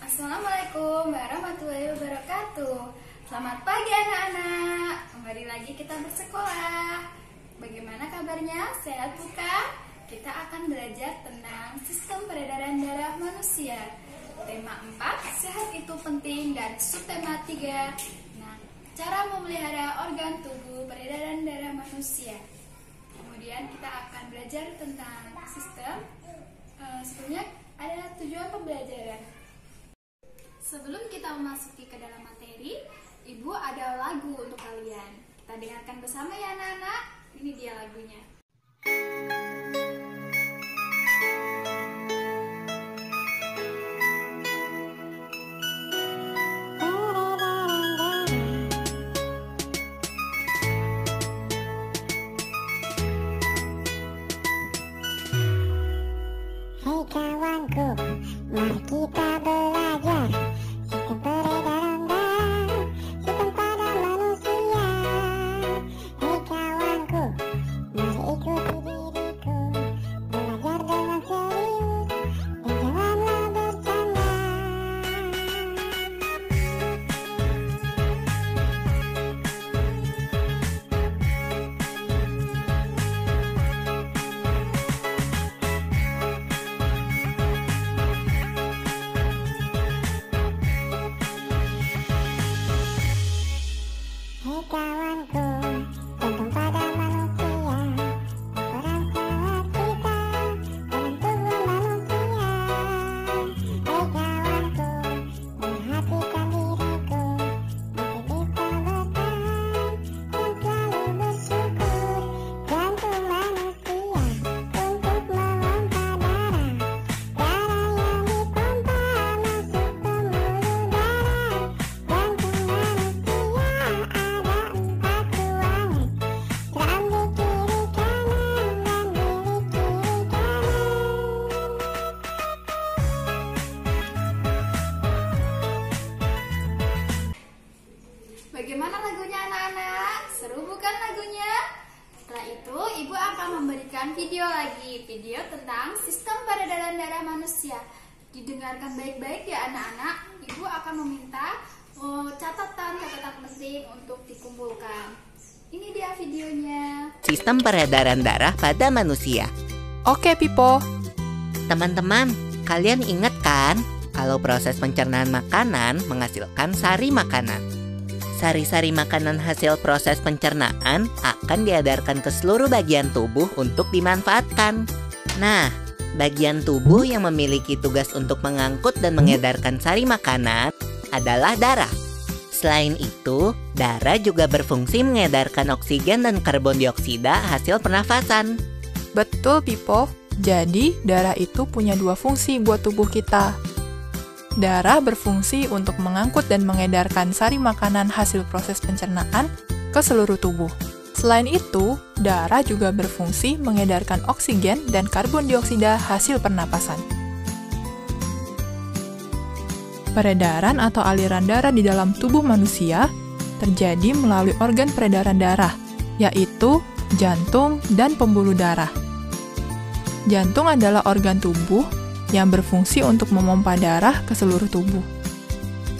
Assalamualaikum warahmatullahi wabarakatuh. Selamat pagi anak-anak. Kembali lagi kita bersekolah. Bagaimana kabarnya? Sehat bukan? Kita akan belajar tentang sistem peredaran darah manusia. Tema 4, sehat itu penting, dan subtema 3. Nah, cara memelihara organ tubuh peredaran darah manusia. Kemudian kita akan belajar tentang sistem. Sebelumnya ada tujuan pembelajaran. Sebelum kita memasuki ke dalam materi, Ibu ada lagu untuk kalian. Kita dengarkan bersama ya anak-anak. Ini dia lagunya. Hei kawanku, mari kita belajar sistem peredaran darah, sistem pada manusia. Hei kawanku, mari ikuti diriku, belajar dengan serius dan janganlah bercanda. Hei kawanku, jantung pada manusia, peran sangat kita dalam tubuh manusia. Hei kawanku, perhatikan diriku, masih bisa bertahan dan selalu bersyukur. Jantung manusia untuk memompa darah, darah yang dipompa masuk pembuluh darah. Jantung manusia ada 4 ruangan, serambi kiri kanan dan bilik kiri kanan. Bagaimana lagunya anak-anak? Seru bukan lagunya? Setelah itu, Ibu akan memberikan video lagi. Video tentang sistem peredaran darah manusia. Didengarkan baik-baik ya anak-anak. Ibu akan meminta catatan-catatan penting untuk dikumpulkan. Ini dia videonya. Sistem peredaran darah pada manusia. Oke, Pipo. Teman-teman, kalian ingat kan kalau proses pencernaan makanan menghasilkan sari makanan? Sari-sari makanan hasil proses pencernaan akan diedarkan ke seluruh bagian tubuh untuk dimanfaatkan. Nah, bagian tubuh yang memiliki tugas untuk mengangkut dan mengedarkan sari makanan adalah darah. Selain itu, darah juga berfungsi mengedarkan oksigen dan karbon dioksida hasil pernafasan. Betul, Pipo. Jadi, darah itu punya 2 fungsi buat tubuh kita. Darah berfungsi untuk mengangkut dan mengedarkan sari makanan hasil proses pencernaan ke seluruh tubuh. Selain itu, darah juga berfungsi mengedarkan oksigen dan karbon dioksida hasil pernapasan. Peredaran atau aliran darah di dalam tubuh manusia terjadi melalui organ peredaran darah, yaitu jantung dan pembuluh darah. Jantung adalah organ tubuh yang berfungsi untuk memompa darah ke seluruh tubuh.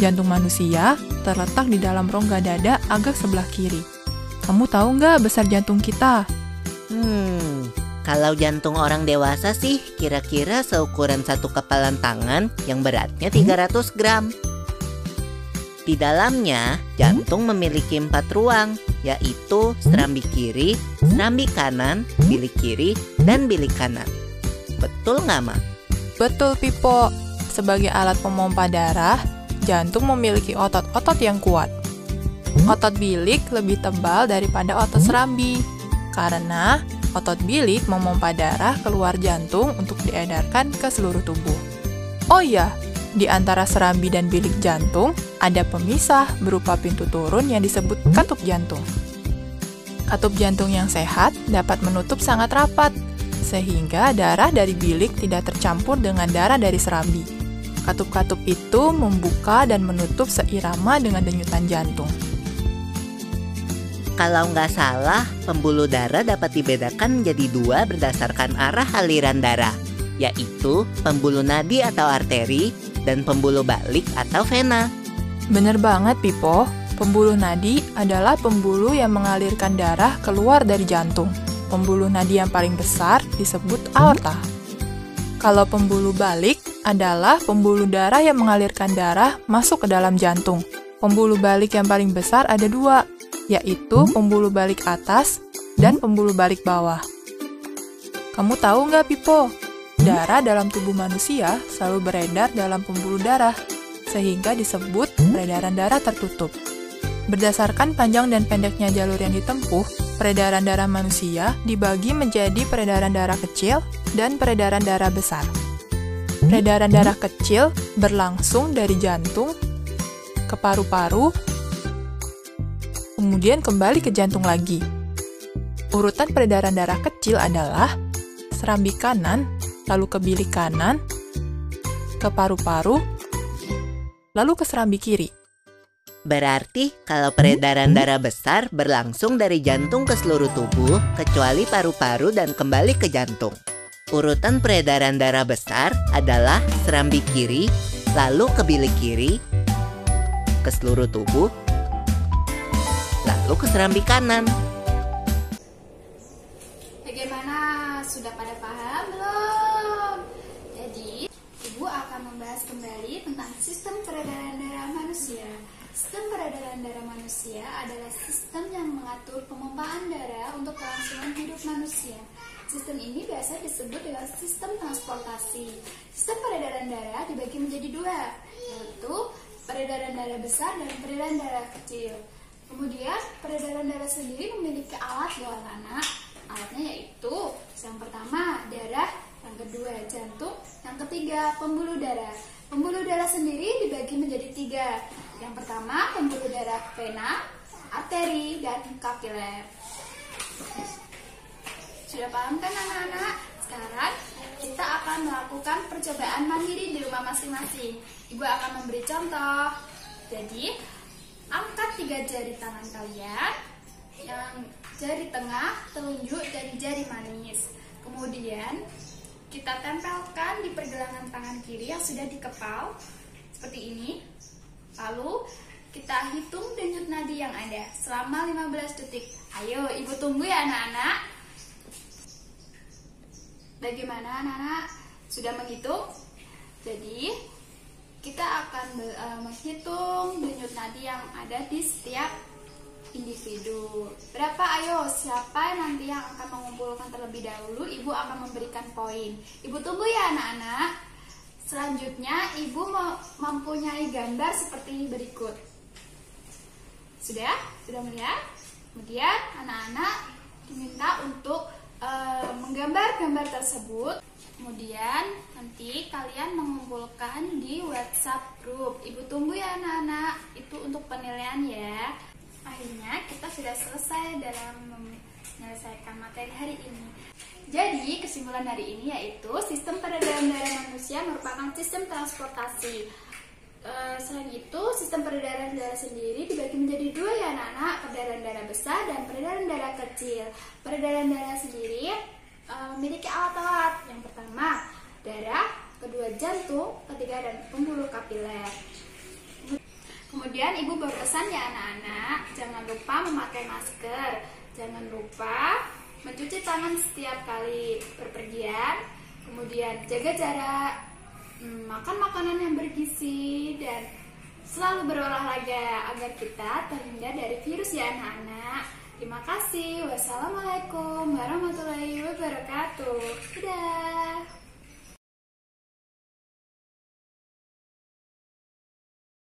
Jantung manusia terletak di dalam rongga dada agak sebelah kiri. Kamu tahu nggak besar jantung kita? Kalau jantung orang dewasa sih kira-kira seukuran satu kepalan tangan yang beratnya 300 gram. Di dalamnya, jantung memiliki 4 ruang, yaitu serambi kiri, serambi kanan, bilik kiri, dan bilik kanan. Betul nggak, Ma? Betul, Pipo. Sebagai alat pemompa darah, jantung memiliki otot-otot yang kuat. Otot bilik lebih tebal daripada otot serambi, karena otot bilik memompa darah keluar jantung untuk diedarkan ke seluruh tubuh. Oh iya, di antara serambi dan bilik jantung, ada pemisah berupa pintu turun yang disebut katup jantung. Katup jantung yang sehat dapat menutup sangat rapat, sehingga darah dari bilik tidak tercampur dengan darah dari serambi. Katup-katup itu membuka dan menutup seirama dengan denyutan jantung. Kalau nggak salah, pembuluh darah dapat dibedakan menjadi 2 berdasarkan arah aliran darah, yaitu pembuluh nadi atau arteri dan pembuluh balik atau vena. Bener banget, Pipo. Pembuluh nadi adalah pembuluh yang mengalirkan darah keluar dari jantung. Pembuluh nadi yang paling besar disebut aorta. Kalau pembuluh balik adalah pembuluh darah yang mengalirkan darah masuk ke dalam jantung. Pembuluh balik yang paling besar ada 2, yaitu pembuluh balik atas dan pembuluh balik bawah. Kamu tahu nggak, Pipo? Darah dalam tubuh manusia selalu beredar dalam pembuluh darah, sehingga disebut peredaran darah tertutup. Berdasarkan panjang dan pendeknya jalur yang ditempuh, peredaran darah manusia dibagi menjadi peredaran darah kecil dan peredaran darah besar. Peredaran darah kecil berlangsung dari jantung ke paru-paru, kemudian kembali ke jantung lagi. Urutan peredaran darah kecil adalah serambi kanan, lalu ke bilik kanan, ke paru-paru, lalu ke serambi kiri. Berarti kalau peredaran darah besar berlangsung dari jantung ke seluruh tubuh, kecuali paru-paru dan kembali ke jantung. Urutan peredaran darah besar adalah serambi kiri, lalu ke bilik kiri, ke seluruh tubuh, lalu ke serambi kanan. Bagaimana? Sudah pada paham belum? Jadi, Ibu akan membahas kembali tentang sistem peredaran darah manusia. Sistem peredaran darah manusia adalah sistem yang mengatur pemompaan darah untuk kelangsungan hidup manusia. Sistem ini biasa disebut dengan sistem transportasi. Sistem peredaran darah dibagi menjadi 2, yaitu peredaran darah besar dan peredaran darah kecil. Kemudian, peredaran darah sendiri memiliki alat loh anak. Alatnya yaitu yang pertama darah, yang kedua jantung, yang ketiga pembuluh darah. Pembuluh darah sendiri dibagi menjadi 3. Yang pertama pembuluh darah vena, arteri, dan kapiler. Sudah paham kan anak-anak? Sekarang kita akan melakukan percobaan mandiri di rumah masing-masing. Ibu akan memberi contoh. Jadi, angkat 3 jari tangan kalian, yang jari tengah, telunjuk, dan jari manis. Kemudian kita tempelkan di pergelangan tangan kiri yang sudah dikepal seperti ini. Lalu kita hitung denyut nadi yang ada selama 15 detik. Ayo, Ibu tunggu ya anak-anak. Bagaimana anak-anak? Sudah menghitung? Jadi kita akan menghitung denyut nadi yang ada di setiap individu. Berapa? Ayo, siapa nanti yang akan mengumpulkan terlebih dahulu? Ibu akan memberikan poin. Ibu tunggu ya anak-anak. Selanjutnya, Ibu mempunyai gambar seperti berikut. Sudah? Sudah melihat? Kemudian, anak-anak diminta untuk menggambar gambar tersebut. Kemudian, nanti kalian mengumpulkan di WhatsApp group. Ibu tunggu ya anak-anak. Itu untuk penilaian ya. Akhirnya kita sudah selesai dalam menyelesaikan materi hari ini. Jadi kesimpulan hari ini yaitu sistem peredaran darah manusia merupakan sistem transportasi. Selain itu, sistem peredaran darah sendiri dibagi menjadi 2 ya anak-anak, peredaran darah besar dan peredaran darah kecil. Peredaran darah sendiri memiliki alat-alat. Yang pertama darah, kedua jantung, ketiga dan pembuluh kapiler. Kemudian Ibu berpesan ya anak-anak, jangan lupa memakai masker, jangan lupa mencuci tangan setiap kali berpergian, kemudian jaga jarak, makan makanan yang bergizi, dan selalu berolahraga agar kita terhindar dari virus ya anak-anak. Terima kasih. Wassalamualaikum warahmatullahi wabarakatuh. Dadah.